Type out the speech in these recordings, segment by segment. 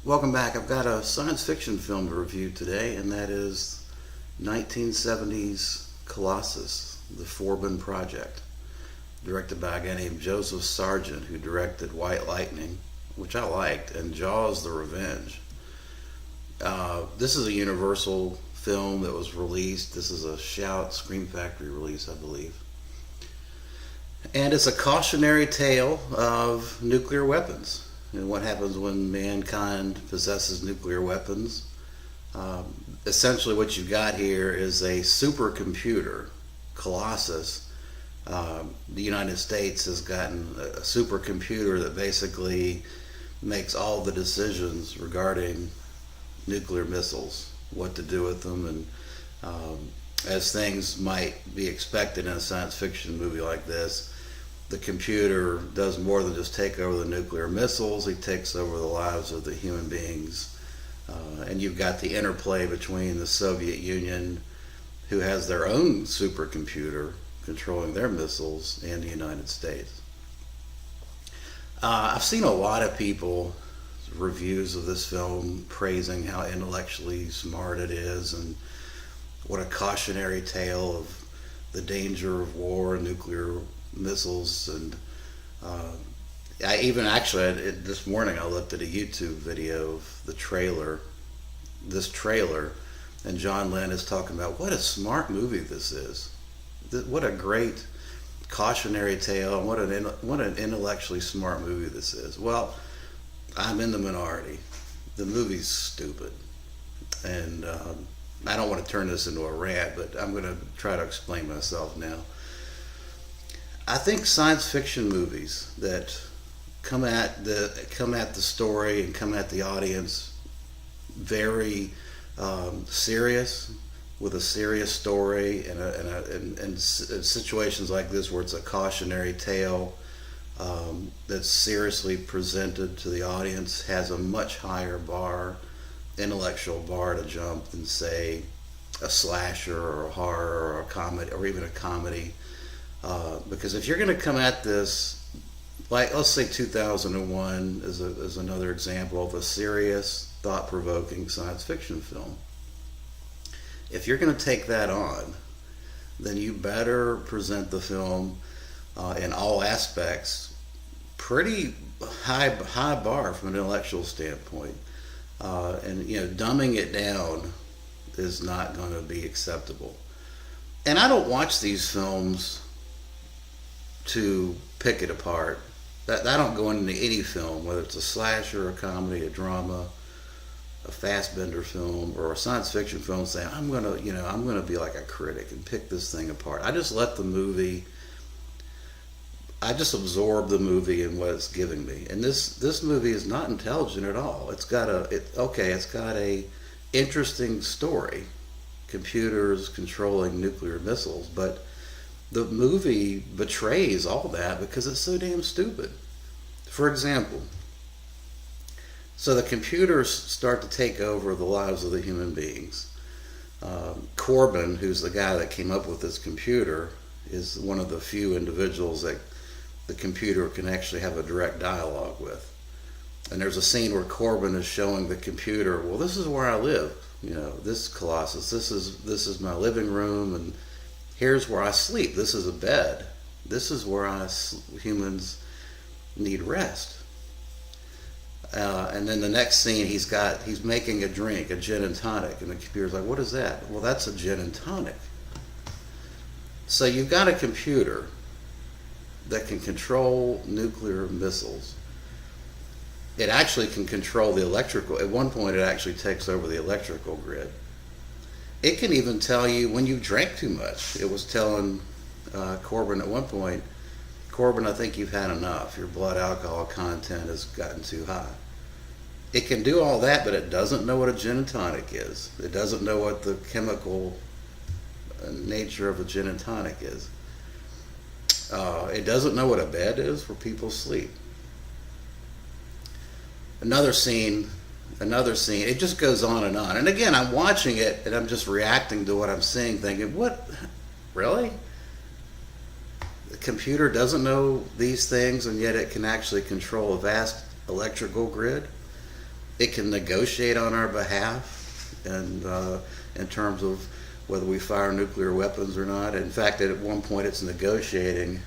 Welcome back. I've got a science fiction film to review today, and that is 1970's Colossus, the Forbin Project, directed by a guy named Joseph Sargent, who directed White Lightning, which I liked, and Jaws: The Revenge. This is a Universal film that was released. This is a Shout Factory release, I believe. And it's a cautionary tale of nuclear weapons and what happens when mankind possesses nuclear weapons. Essentially, what you've got here is a supercomputer, Colossus. The United States has gotten a supercomputer that basically makes all the decisions regarding nuclear missiles, what to do with them, and as things might be expected in a science fiction movie like this, the computer does more than just take over the nuclear missiles. He takes over the lives of the human beings. And you've got the interplay between the Soviet Union, who has their own supercomputer controlling their missiles, and the United States. I've seen a lot of people reviews of this film praising how intellectually smart it is and what a cautionary tale of the danger of war and nuclear missiles. And I even actually this morning I looked at a YouTube video of this trailer, and John Lennon is talking about what a smart movie this is. What a great cautionary tale, and what an intellectually smart movie this is. Well, I'm in the minority. The movie's stupid, and I don't want to turn this into a rant, but I'm going to try to explain myself now. I think science fiction movies that come at the story and come at the audience very serious, with a serious story, and situations like this where it's a cautionary tale that's seriously presented to the audience, has a much higher intellectual bar to jump than, say, a slasher or a horror or a comedy, or even a comedy. Because if you're going to come at this, like, let's say 2001 is another example of a serious, thought-provoking science fiction film. If you're going to take that on, then you better present the film in all aspects pretty high bar from an intellectual standpoint. And dumbing it down is not going to be acceptable. And I don't watch these films to pick it apart. I don't go into any film, whether it's a slasher, a comedy, a drama, a Fassbender film, or a science fiction film, saying I'm gonna be like a critic and pick this thing apart. I just let the movie. I just absorb the movie and what it's giving me. And this movie is not intelligent at all. It's got a interesting story, computers controlling nuclear missiles, but the movie betrays all that because it's so damn stupid. For example, so the computers start to take over the lives of the human beings. Corbin, who's the guy that came up with this computer, is one of the few individuals that the computer can actually have a direct dialogue with. And there's a scene where Corbin is showing the computer, well, this is where I live. This Colossus, this is my living room, and here's where I sleep. This is a bed. This is where humans need rest. And then the next scene, he's making a drink, a gin and tonic, and the computer's like, what is that? Well, that's a gin and tonic. So you've got a computer that can control nuclear missiles. It actually can control the electrical. At one point, it actually takes over the electrical grid. It can even tell you when you drank too much. It was telling Corbin at one point, Corbin, I think you've had enough. Your blood alcohol content has gotten too high. It can do all that, but it doesn't know what a gin and tonic is. It doesn't know what the chemical nature of a gin and tonic is. It doesn't know what a bed is where people sleep. Another scene, it just goes on. And again, I'm watching it and I'm just reacting to what I'm seeing, thinking, what, really? The computer doesn't know these things, and yet it can actually control a vast electrical grid? It can negotiate on our behalf, and in terms of whether we fire nuclear weapons or not. In fact, at one point, it's negotiating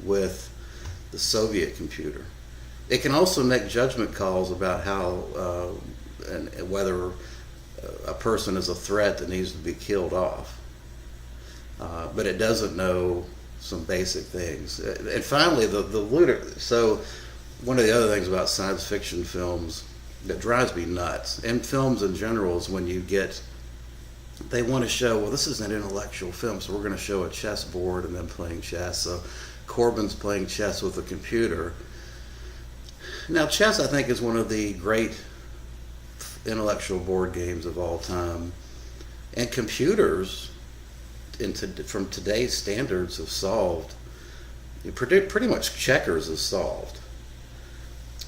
with the Soviet computer. It can also make judgment calls about how and whether a person is a threat that needs to be killed off. But it doesn't know some basic things. And finally, the so one of the other things about science fiction films that drives me nuts, and films in general, is when you get, they want to show, well, this is an intellectual film, so we're going to show a chessboard and them playing chess. So Corbin's playing chess with a computer. Now, chess, I think, is one of the great intellectual board games of all time. And computers, from today's standards, have solved, pretty much checkers is solved.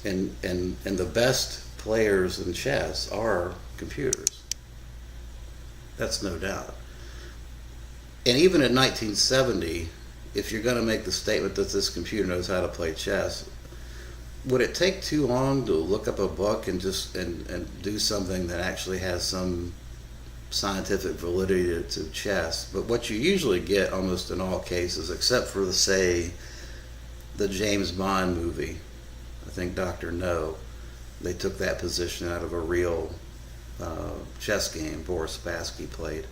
And the best players in chess are computers. That's no doubt. And even in 1970, if you're going to make the statement that this computer knows how to play chess, would it take too long to look up a book and just and do something that actually has some scientific validity to chess? But what you usually get almost in all cases, except for the James Bond movie, I think Dr. No, they took that position out of a real chess game Boris Spassky played.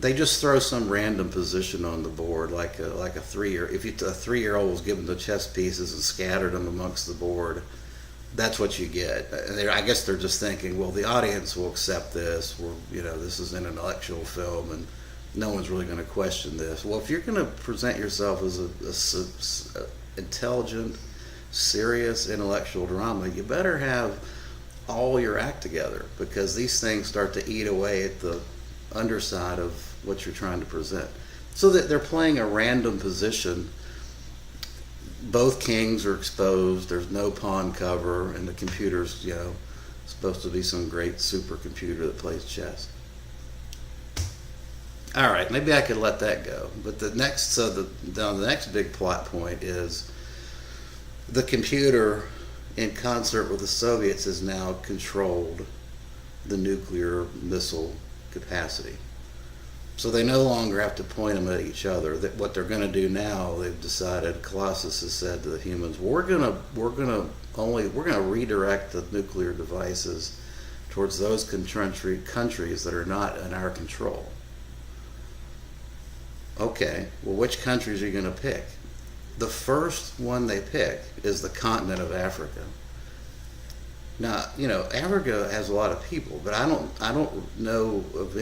They just throw some random position on the board, like a 3-year. If a 3-year-old was given the chess pieces and scattered them amongst the board, that's what you get. I guess they're just thinking, well, the audience will accept this. This is an intellectual film, and no one's really going to question this. Well, if you're going to present yourself as a intelligent, serious intellectual drama, you better have all your act together, because these things start to eat away at the underside of what you're trying to present. So that they're playing a random position. Both kings are exposed. There's no pawn cover, and the computer's supposed to be some great supercomputer that plays chess. All right, maybe I could let that go. But the next big plot point is the computer, in concert with the Soviets, has now controlled the nuclear missile capacity. So they no longer have to point them at each other. That what they're going to do now, they've decided, Colossus has said to the humans, we're going to redirect the nuclear devices towards those countries that are not in our control. Okay, well, which countries are you going to pick? The first one they pick is the continent of Africa. Now, Africa has a lot of people, but I don't know at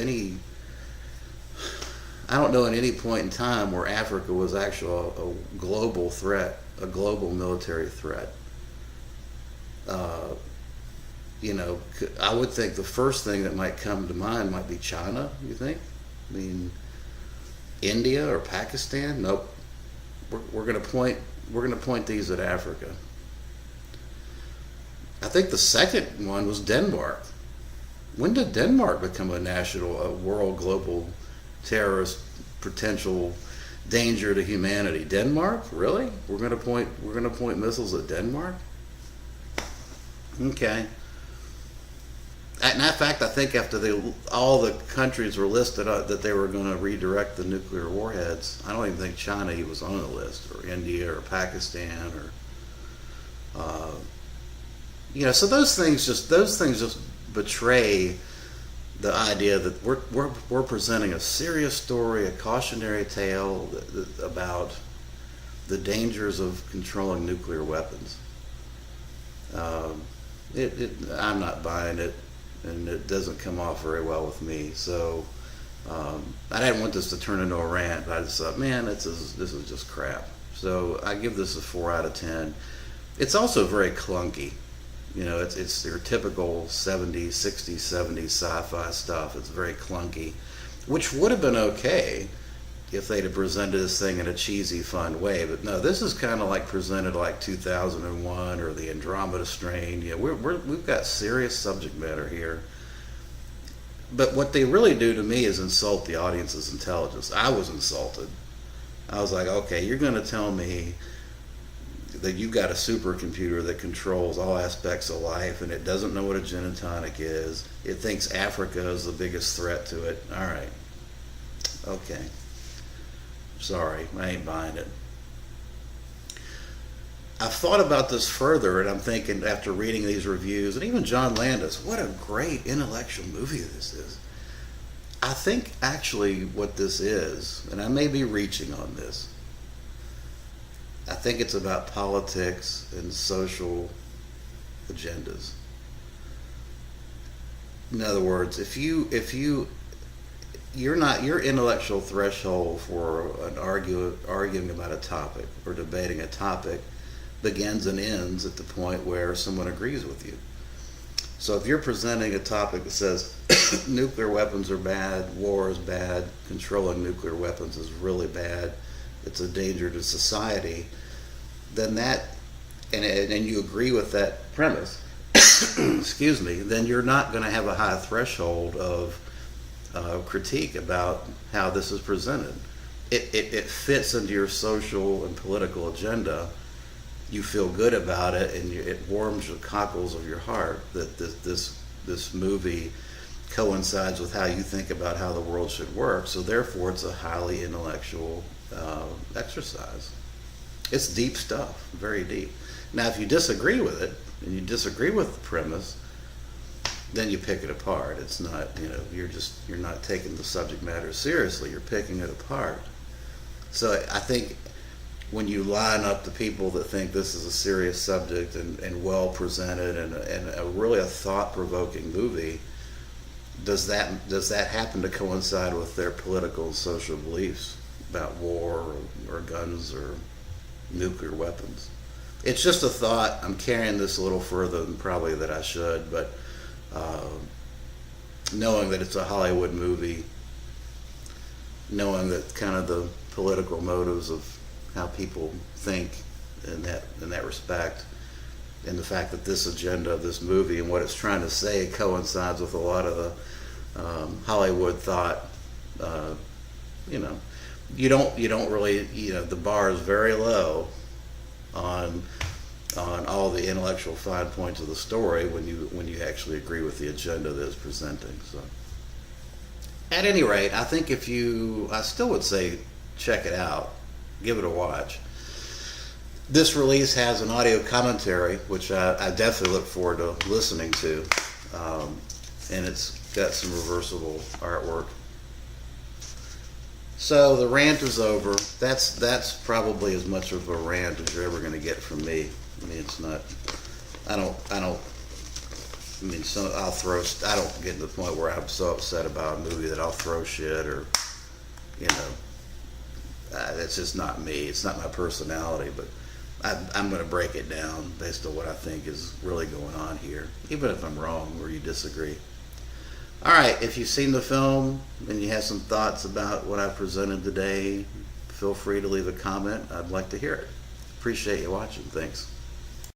any point in time where Africa was actually a global threat, a global military threat. I would think the first thing that might come to mind might be China, you think? I mean, India or Pakistan? Nope. We're going to point these at Africa. I think the second one was Denmark. When did Denmark become a world global terrorist potential danger to humanity? Denmark? Really? We're going to point missiles at Denmark? Okay. In fact, I think after all the countries were listed that they were going to redirect the nuclear warheads, I don't even think China was on the list, or India, or Pakistan, or so those things just betray the idea that we're presenting a serious story, a cautionary tale about the dangers of controlling nuclear weapons. I'm not buying it, and it doesn't come off very well with me. So I didn't want this to turn into a rant, but I just thought, man, this is just crap. So I give this a 4 out of 10. It's also very clunky. It's your typical 70s, 60s, 70s sci-fi stuff. It's very clunky, which would have been okay if they'd have presented this thing in a cheesy, fun way. But no, this is kind of like presented like 2001 or the Andromeda Strain. We've got serious subject matter here. But what they really do to me is insult the audience's intelligence. I was insulted. I was like, okay, you're going to tell me that you've got a supercomputer that controls all aspects of life, and it doesn't know what a gin and tonic is. It thinks Africa is the biggest threat to it. All right. Okay. Sorry, I ain't buying it. I've thought about this further, and I'm thinking, after reading these reviews, and even John Landis, what a great intellectual movie this is. I think actually what this is, and I may be reaching on this, I think it's about politics and social agendas. In other words, if your intellectual threshold for arguing about a topic or debating a topic begins and ends at the point where someone agrees with you. So if you're presenting a topic that says nuclear weapons are bad, war is bad, controlling nuclear weapons is really bad, it's a danger to society, then that, and you agree with that premise, excuse me, then you're not going to have a high threshold of critique about how this is presented. It fits into your social and political agenda. You feel good about it, and it warms the cockles of your heart that this movie coincides with how you think about how the world should work. So therefore, it's a highly intellectual exercise. It's deep stuff, very deep. Now, if you disagree with it and you disagree with the premise, then you pick it apart. It's not, you're not taking the subject matter seriously. You're picking it apart. So I think when you line up the people that think this is a serious subject and well presented and a really a thought-provoking movie, does that happen to coincide with their political and social beliefs about war or guns or nuclear weapons? It's just a thought. I'm carrying this a little further than probably that I should, but knowing that it's a Hollywood movie, knowing that kind of the political motives of how people think in that respect, and the fact that this agenda of this movie and what it's trying to say coincides with a lot of the Hollywood thought. You don't really, the bar is very low on all the intellectual fine points of the story when you actually agree with the agenda that it's presenting. So, at any rate, I think I still would say check it out, give it a watch. This release has an audio commentary, which I definitely look forward to listening to, and it's got some reversible artwork. So the rant is over. That's probably as much of a rant as you're ever going to get from me. I mean, it's not. I don't. I mean, I don't get to the point where I'm so upset about a movie that I'll throw shit or, that's just not me. It's not my personality. But I'm going to break it down based on what I think is really going on here, even if I'm wrong or you disagree. All right, if you've seen the film and you have some thoughts about what I presented today, feel free to leave a comment. I'd like to hear it. Appreciate you watching. Thanks.